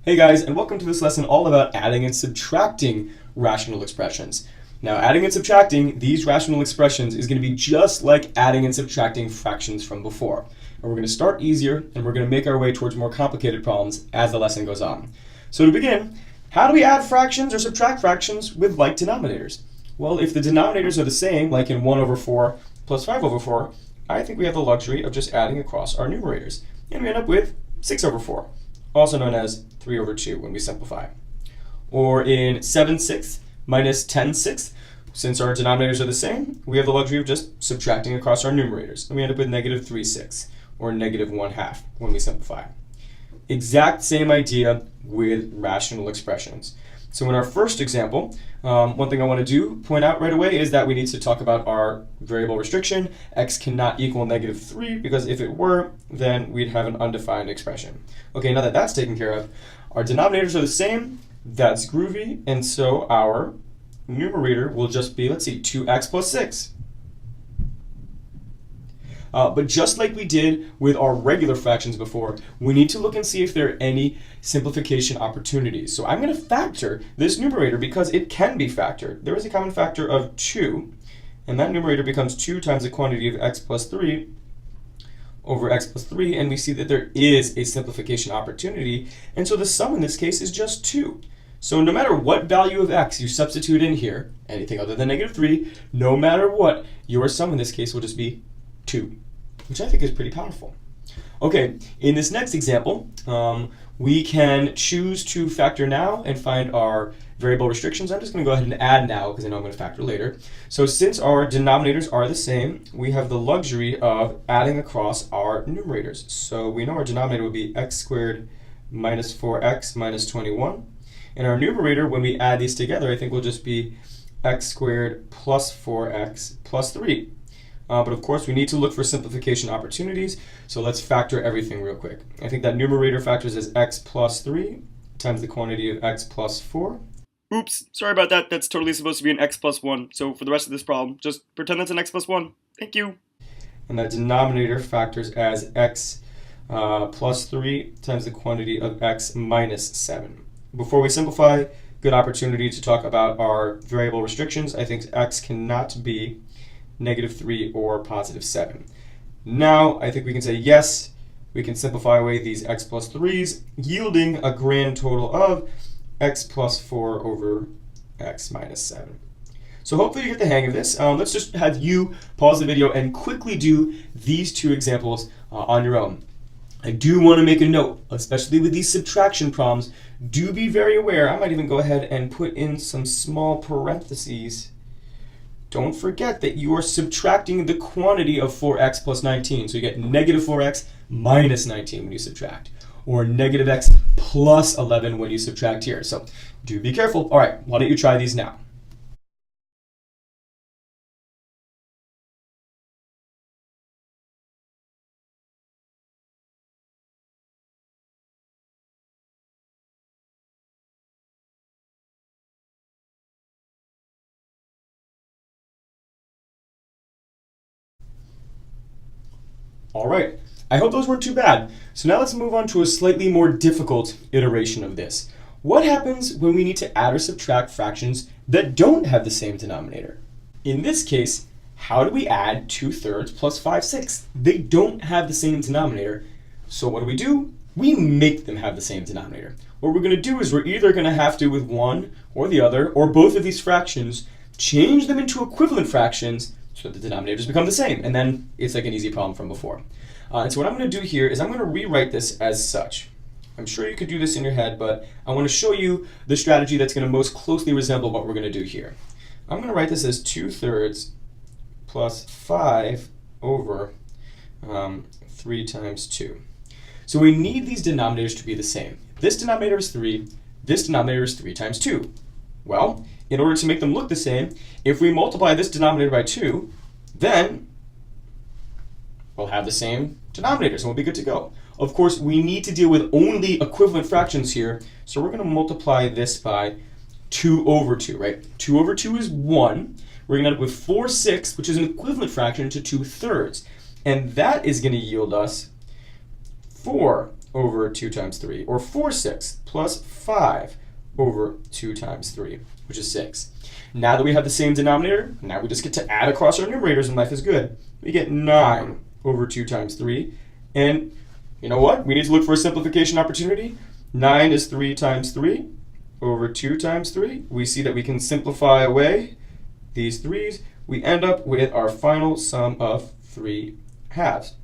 Hey guys, and welcome to this lesson all about adding and subtracting rational expressions. Now, adding and subtracting these rational expressions is going to be just like adding and subtracting fractions from before. And we're going to start easier, and we're going to make our way towards more complicated problems as the lesson goes on. So to begin, how do we add fractions or subtract fractions with like denominators? Well, if the denominators are the same, like in 1 over 4 plus 5 over 4, I think we have the luxury of just adding across our numerators. And we end up with 6 over 4. Also known as 3 over 2 when we simplify. Or in 7/6 minus 10/6, since our denominators are the same, we have the luxury of just subtracting across our numerators. And we end up with negative 3/6, or negative 1/2 when we simplify. Exact same idea with rational expressions. So in our first example, one thing I want to point out right away is that we need to talk about our variable restriction. X cannot equal negative 3, because if it were, then we'd have an undefined expression. Okay, now that that's taken care of, our denominators are the same. That's groovy. And so our numerator will just be, let's see, 2x plus 6. But just like we did with our regular fractions before, we need to look and see if there are any simplification opportunities. So I'm going to factor this numerator because it can be factored. There is a common factor of 2, and that numerator becomes 2 times the quantity of x plus 3 over x plus 3, and we see that there is a simplification opportunity, and so the sum in this case is just 2. So no matter what value of x you substitute in here, anything other than negative 3, no matter what, your sum in this case will just be 2, which I think is pretty powerful. Okay, in this next example, we can choose to factor now and find our variable restrictions. I'm just going to go ahead and add now because I know I'm going to factor later. So since our denominators are the same, we have the luxury of adding across our numerators. So we know our denominator would be x squared minus 4x minus 21. And our numerator, when we add these together, I think will just be x squared plus 4x plus 3. But of course, we need to look for simplification opportunities. So let's factor everything real quick. I think that numerator factors as x plus 3 times the quantity of x plus 4. Oops, sorry about that. That's totally supposed to be an x plus 1. So for the rest of this problem, just pretend that's an x plus 1. Thank you. And that denominator factors as x plus 3 times the quantity of x minus 7. Before we simplify, good opportunity to talk about our variable restrictions. I think x cannot be negative 3 or positive 7. Now, I think we can say yes, we can simplify away these x plus 3's, yielding a grand total of x plus 4 over x minus 7. So hopefully you get the hang of this. Let's just have you pause the video and quickly do these two examples on your own. I do want to make a note, especially with these subtraction problems, do be very aware. I might even go ahead and put in some small parentheses. Don't forget that you are subtracting the quantity of 4x plus 19. So you get negative 4x minus 19 when you subtract, or negative x plus 11 when you subtract here. So do be careful. All right, why don't you try these now? All right, I hope those weren't too bad. So now let's move on to a slightly more difficult iteration of this. What happens when we need to add or subtract fractions that don't have the same denominator? In this case, how do we add 2/3 plus 5/6? They don't have the same denominator. So what do? We make them have the same denominator. What we're going to do is we're either going to have to, with one or the other, or both of these fractions, change them into equivalent fractions so that the denominators become the same, and then it's like an easy problem from before. And so what I'm going to do here is I'm going to rewrite this as such. I'm sure you could do this in your head, but I want to show you the strategy that's going to most closely resemble what we're going to do here. I'm going to write this as 2/3 plus 5 over 3 times 2. So we need these denominators to be the same. This denominator is 3. This denominator is 3 times 2. Well, in order to make them look the same, if we multiply this denominator by 2, then we'll have the same denominators and we'll be good to go. Of course, we need to deal with only equivalent fractions here, so we're going to multiply this by 2 over 2, right? 2 over 2 is 1. We're going to end up with 4/6, which is an equivalent fraction to 2/3. And that is going to yield us 4 over 2 times 3, or 4/6 plus 5 over 2 times 3, which is 6. Now that we have the same denominator, now we just get to add across our numerators and life is good. We get 9 over 2 times 3, and you know what? We need to look for a simplification opportunity. 9 is 3 times 3 over 2 times 3. We see that we can simplify away these 3's. We end up with our final sum of 3 halves.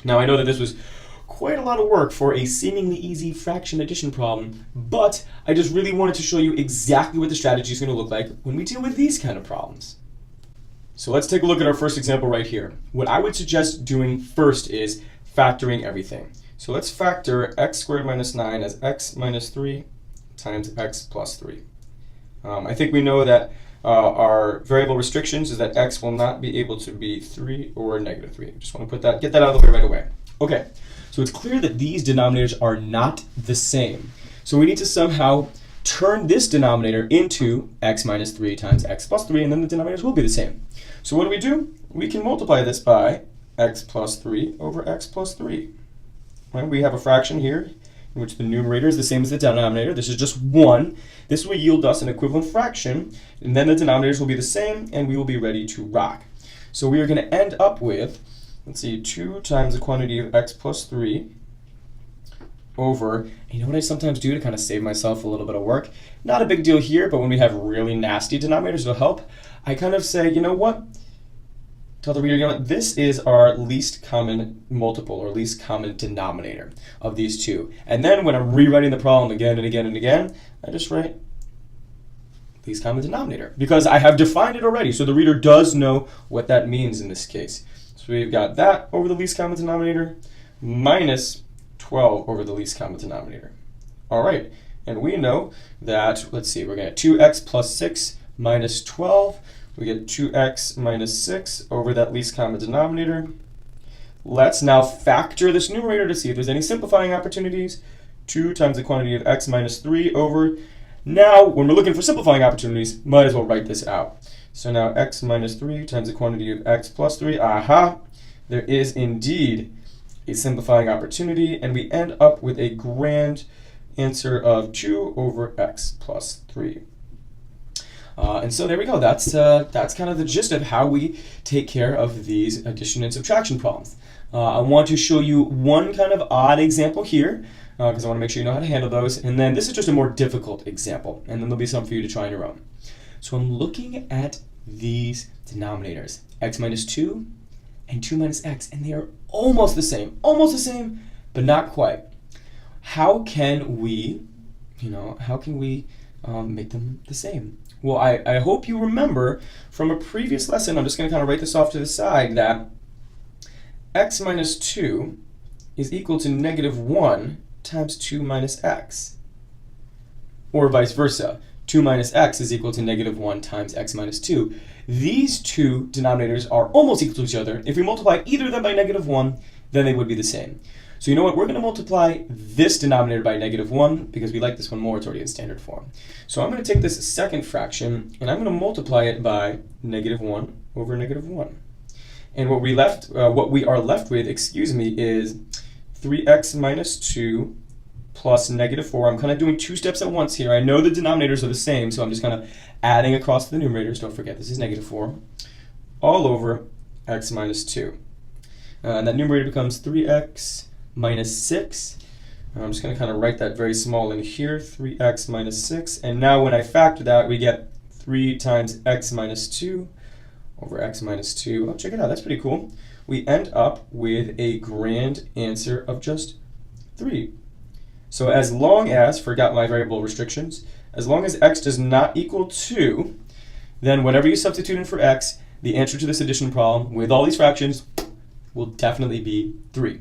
Now I know that this was quite a lot of work for a seemingly easy fraction addition problem, but I just really wanted to show you exactly what the strategy is going to look like when we deal with these kind of problems. So let's take a look at our first example right here. What I would suggest doing first is factoring everything. So let's factor x squared minus 9 as x minus 3 times x plus 3. I think we know that our variable restrictions is that x will not be able to be 3 or negative 3. Just want to get that out of the way right away. Okay, so it's clear that these denominators are not the same. So we need to somehow turn this denominator into x minus 3 times x plus 3, and then the denominators will be the same. So what do? We can multiply this by x plus 3 over x plus 3. Right? We have a fraction here in which the numerator is the same as the denominator. This is just 1. This will yield us an equivalent fraction, and then the denominators will be the same, and we will be ready to rock. So we are going to end up with, let's see, 2 times the quantity of x plus 3 over, you know what I sometimes do to kind of save myself a little bit of work? Not a big deal here, but when we have really nasty denominators, it'll help. I kind of say, you know what? Tell the reader, you know what? This is our least common multiple, or least common denominator of these two. And then when I'm rewriting the problem again and again and again, I just write least common denominator, because I have defined it already, so the reader does know what that means in this case. So we've got that over the least common denominator minus 12 over the least common denominator. All right, and we know that, let's see, we're going to 2x plus 6 minus 12. We get 2x minus 6 over that least common denominator. Let's now factor this numerator to see if there's any simplifying opportunities. 2 times the quantity of x minus 3 over. Now, when we're looking for simplifying opportunities, might as well write this out. So now x minus 3 times the quantity of x plus 3. Aha! There is indeed a simplifying opportunity, and we end up with a grand answer of 2 over x plus 3. And so there we go. That's kind of the gist of how we take care of these addition and subtraction problems. I want to show you one kind of odd example here, because I want to make sure you know how to handle those. And then this is just a more difficult example, and then there'll be some for you to try on your own. So I'm looking at these denominators, x minus 2 and 2 minus x, and they are almost the same, but not quite. How can we, make them the same? Well, I hope you remember from a previous lesson, I'm just going to kind of write this off to the side, that x minus 2 is equal to negative 1 times 2 minus x. Or vice versa. 2 minus x is equal to negative 1 times x minus 2. These two denominators are almost equal to each other. If we multiply either of them by negative 1, then they would be the same. So you know what? We're going to multiply this denominator by negative 1 because we like this one more. It's already in standard form. So I'm going to take this second fraction and I'm going to multiply it by negative 1 over negative 1. And what we are left with, is 3x minus 2 plus negative 4. I'm kind of doing two steps at once here. I know the denominators are the same, so I'm just kind of adding across the numerators. Don't forget, this is negative 4, all over x minus 2. And that numerator becomes 3x minus 6. I'm just going to kind of write that very small in here, 3x minus 6. And now when I factor that, we get 3 times x minus 2 over x minus 2. Oh, check it out. That's pretty cool. We end up with a grand answer of just 3. So as long as, forgot my variable restrictions, as long as x does not equal 2, then whenever you substitute in for x, the answer to this addition problem with all these fractions will definitely be 3.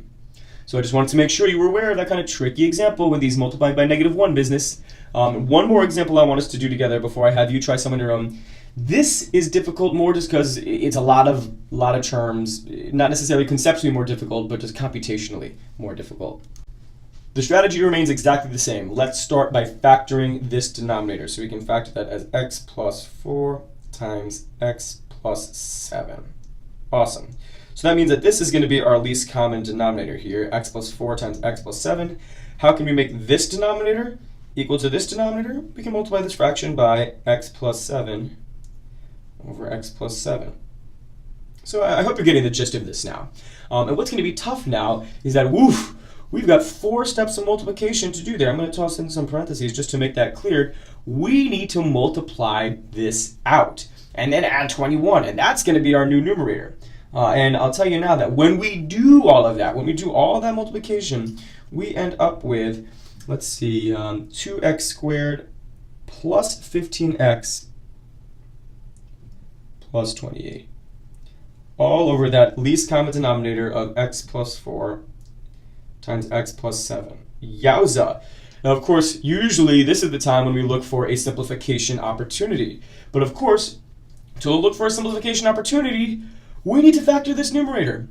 So I just wanted to make sure you were aware of that kind of tricky example with these multiplied by negative 1 business. One more example I want us to do together before I have you try some on your own. This is difficult more just because it's a lot of terms, not necessarily conceptually more difficult, but just computationally more difficult. The strategy remains exactly the same. Let's start by factoring this denominator. So we can factor that as x plus 4 times x plus 7. Awesome. So that means that this is going to be our least common denominator here, x plus 4 times x plus 7. How can we make this denominator equal to this denominator? We can multiply this fraction by x plus 7 over x plus 7. So I hope you're getting the gist of this now. And what's going to be tough now is that, we've got 4 steps of multiplication to do there. I'm going to toss in some parentheses just to make that clear. We need to multiply this out and then add 21, and that's going to be our new numerator. And I'll tell you now that when we do all of that, when we do all that multiplication, we end up with, let's see, 2x squared plus 15x plus 28. All over that least common denominator of x plus 4 times x plus 7. Yowza! Now, of course, usually this is the time when we look for a simplification opportunity. But of course, to look for a simplification opportunity, we need to factor this numerator.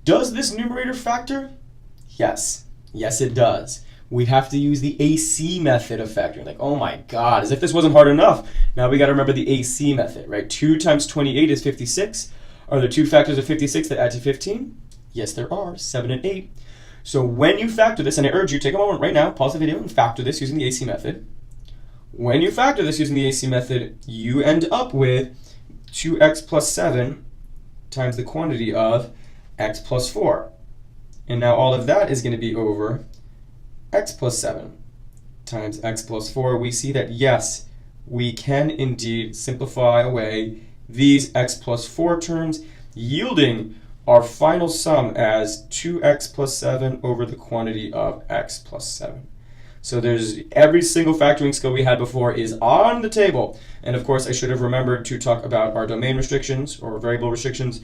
Does this numerator factor? Yes. Yes, it does. We have to use the AC method of factoring. Like, oh my God, as if this wasn't hard enough. Now we got to remember the AC method, right? 2 times 28 is 56. Are there 2 factors of 56 that add to 15? Yes, there are, 7 and 8. So when you factor this, and I urge you, take a moment right now, pause the video and factor this using the AC method. When you factor this using the AC method, you end up with 2x plus 7 times the quantity of x plus 4. And now all of that is going to be over x plus 7 times x plus 4. We see that, yes, we can indeed simplify away these x plus 4 terms, yielding our final sum as 2x plus 7 over the quantity of x plus 7. So there's every single factoring skill we had before is on the table. And of course, I should have remembered to talk about our domain restrictions or variable restrictions.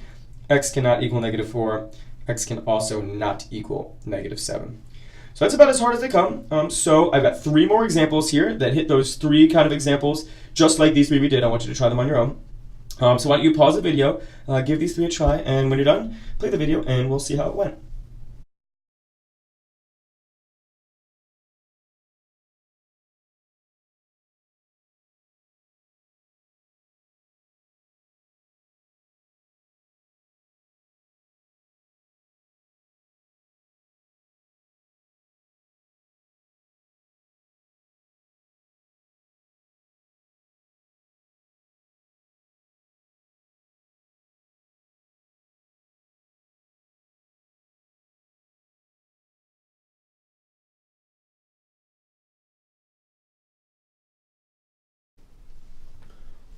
X cannot equal negative 4. X can also not equal negative 7. So that's about as hard as they come. So I've got 3 more examples here that hit those 3 kind of examples, just like these 3 we did. I want you to try them on your own. So why don't you pause the video, give these 3 a try, and when you're done, play the video, and we'll see how it went.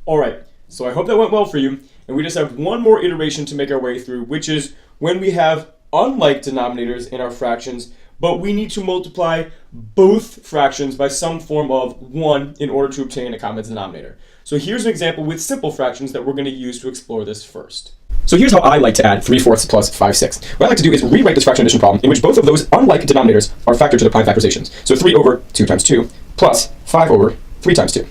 All right, so I hope that went well for you, and we just have one more iteration to make our way through, which is when we have unlike denominators in our fractions, but we need to multiply both fractions by some form of 1 in order to obtain a common denominator. So here's an example with simple fractions that we're going to use to explore this first. So here's how I like to add 3/4 plus 5/6. What I like to do is rewrite this fraction addition problem in which both of those unlike denominators are factored to their prime factorizations. So 3 over 2 times 2 plus 5 over 3 times 2.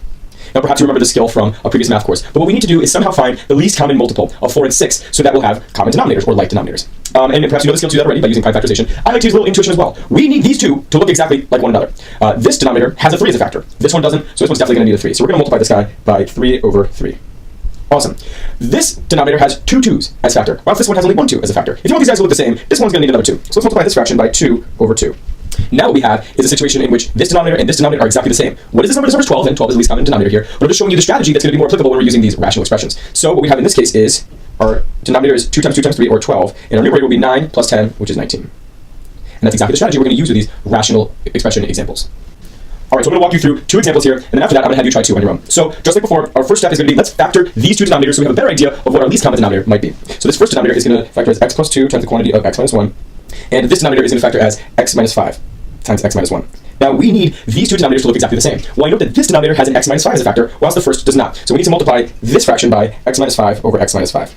Now perhaps you remember this skill from a previous math course, but what we need to do is somehow find the least common multiple of 4 and 6 so that we'll have common denominators or like denominators. And perhaps you know the skill to do that already by using prime factorization. I like to use a little intuition as well. We need these two to look exactly like one another. This denominator has a 3 as a factor. This one doesn't, so this one's definitely going to need a 3. So we're going to multiply this guy by 3 over 3. Awesome. This denominator has 2 2's as factor, whilst this one has only 1 2 as a factor. If you want these guys to look the same, this one's going to need another 2. So let's multiply this fraction by 2 over 2. Now what we have is a situation in which this denominator and this denominator are exactly the same. What is this number? This number is 12, and 12 is the least common denominator here. But I'm just showing you the strategy that's going to be more applicable when we're using these rational expressions. So what we have in this case is our denominator is 2 times 2 times 3, or 12, and our numerator will be 9 plus 10, which is 19. And that's exactly the strategy we're going to use with these rational expression examples. All right, so I'm going to walk you through 2 examples here, and then after that, I'm going to have you try 2 on your own. So just like before, our first step is going to be let's factor these 2 denominators so we have a better idea of what our least common denominator might be. So this first denominator is going to factor as x plus 2 times the quantity of x minus 1, and this denominator is going to factor as x minus 5 times x minus 1. Now we need these 2 denominators to look exactly the same. Well, I note that this denominator has an x minus 5 as a factor, whilst the first does not. So we need to multiply this fraction by x minus 5 over x minus 5.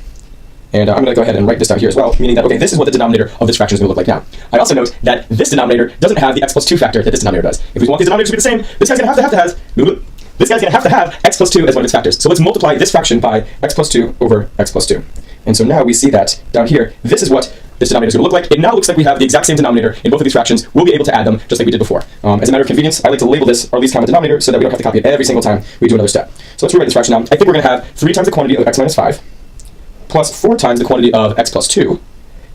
And I'm going to go ahead and write this down here as well, meaning that, okay, this is what the denominator of this fraction is going to look like now. I also note that this denominator doesn't have the x plus 2 factor that this denominator does. If we want these denominators to be the same, this guy's going to have to have x plus 2 as one of its factors. So let's multiply this fraction by x plus 2 over x plus 2. And so now we see that down here, this is what this denominator is going to look like. It now looks like we have the exact same denominator in both of these fractions. We'll be able to add them just like we did before. As a matter of convenience, I like to label this our least common denominator so that we don't have to copy it every single time we do another step. So let's rewrite this fraction now. I think we're going to have 3 times the quantity of x minus 5 plus 4 times the quantity of x plus 2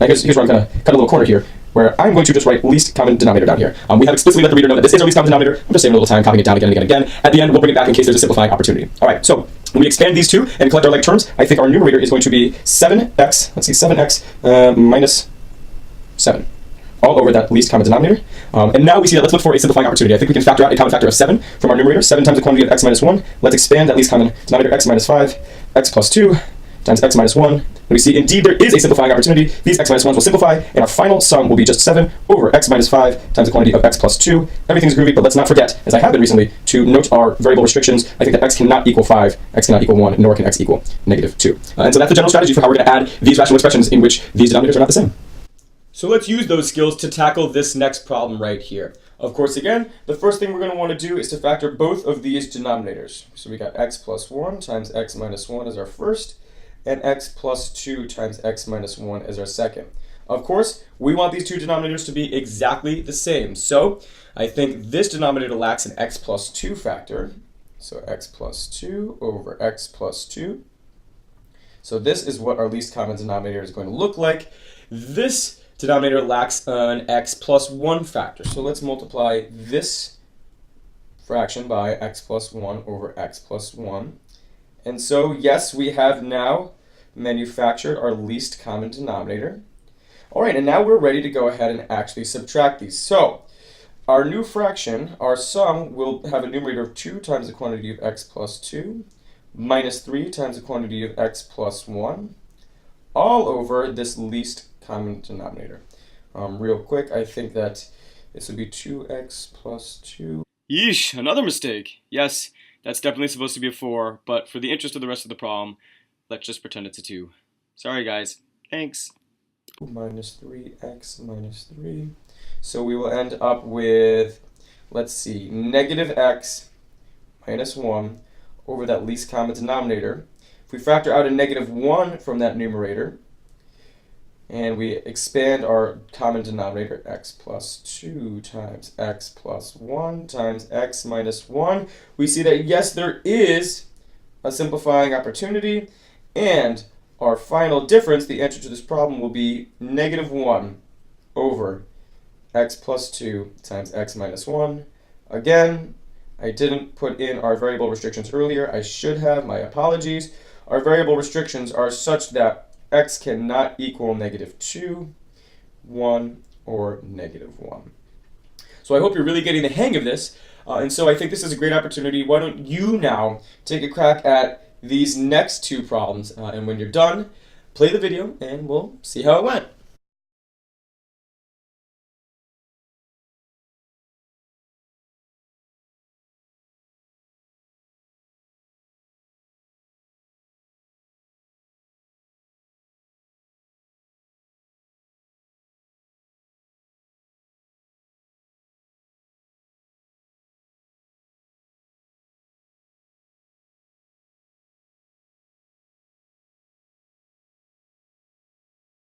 Here's where I'm going to cut a little corner here, where I'm going to just write least common denominator down here. We have explicitly let the reader know that this is our least common denominator. I'm just saving a little time, copying it down again and again and again. At the end, we'll bring it back in case there's a simplifying opportunity. All right, so when we expand these two and collect our like terms, I think our numerator is going to be 7x, let's see, 7x minus 7. All over that least common denominator. And now we see that let's look for a simplifying opportunity. I think we can factor out a common factor of 7 from our numerator. 7 times the quantity of x minus 1. Let's expand that least common denominator, x minus 5, x plus 2 times x minus 1. And we see indeed there is a simplifying opportunity. These x minus 1s will simplify, and our final sum will be just 7 over x minus 5 times the quantity of x plus 2. Everything's groovy, but let's not forget, as I have been recently, to note our variable restrictions. I think that x cannot equal 5, x cannot equal 1, nor can x equal negative 2. And so that's the general strategy for how we're going to add these rational expressions in which these denominators are not the same. So let's use those skills to tackle this next problem right here. Of course, again, the first thing we're going to want to do is to factor both of these denominators. So we got x plus 1 times x minus 1 as our first, and x plus 2 times x minus 1 as our second. Of course, we want these two denominators to be exactly the same. So I think this denominator lacks an x plus 2 factor. So x plus 2 over x plus 2. So this is what our least common denominator is going to look like. This denominator lacks an x plus 1 factor. So let's multiply this fraction by x plus 1 over x plus 1. And so, yes, we have now manufactured our least common denominator. All right, and now we're ready to go ahead and actually subtract these. So our new fraction, our sum, will have a numerator of 2 times the quantity of x plus 2 minus 3 times the quantity of x plus 1 all over this least common denominator. Real quick, I think that this would be 2x plus 2. Yeesh, another mistake. Yes, that's definitely supposed to be a 4, but for the interest of the rest of the problem, let's just pretend it's a 2. Sorry, guys. Thanks. Minus 3x minus 3. So we will end up with, let's see, negative x minus 1 over that least common denominator. If we factor out a negative 1 from that numerator, and we expand our common denominator, x plus 2 times x plus 1 times x minus 1, we see that, yes, there is a simplifying opportunity, and our final difference, the answer to this problem, will be negative 1 over x plus 2 times x minus 1. Again, I didn't put in our variable restrictions earlier. I should have. My apologies. Our variable restrictions are such that x cannot equal negative 2, 1, or negative 1. So I hope you're really getting the hang of this. And so I think this is a great opportunity. Why don't you now take a crack at these next two problems, and when you're done, play the video and we'll see how it went.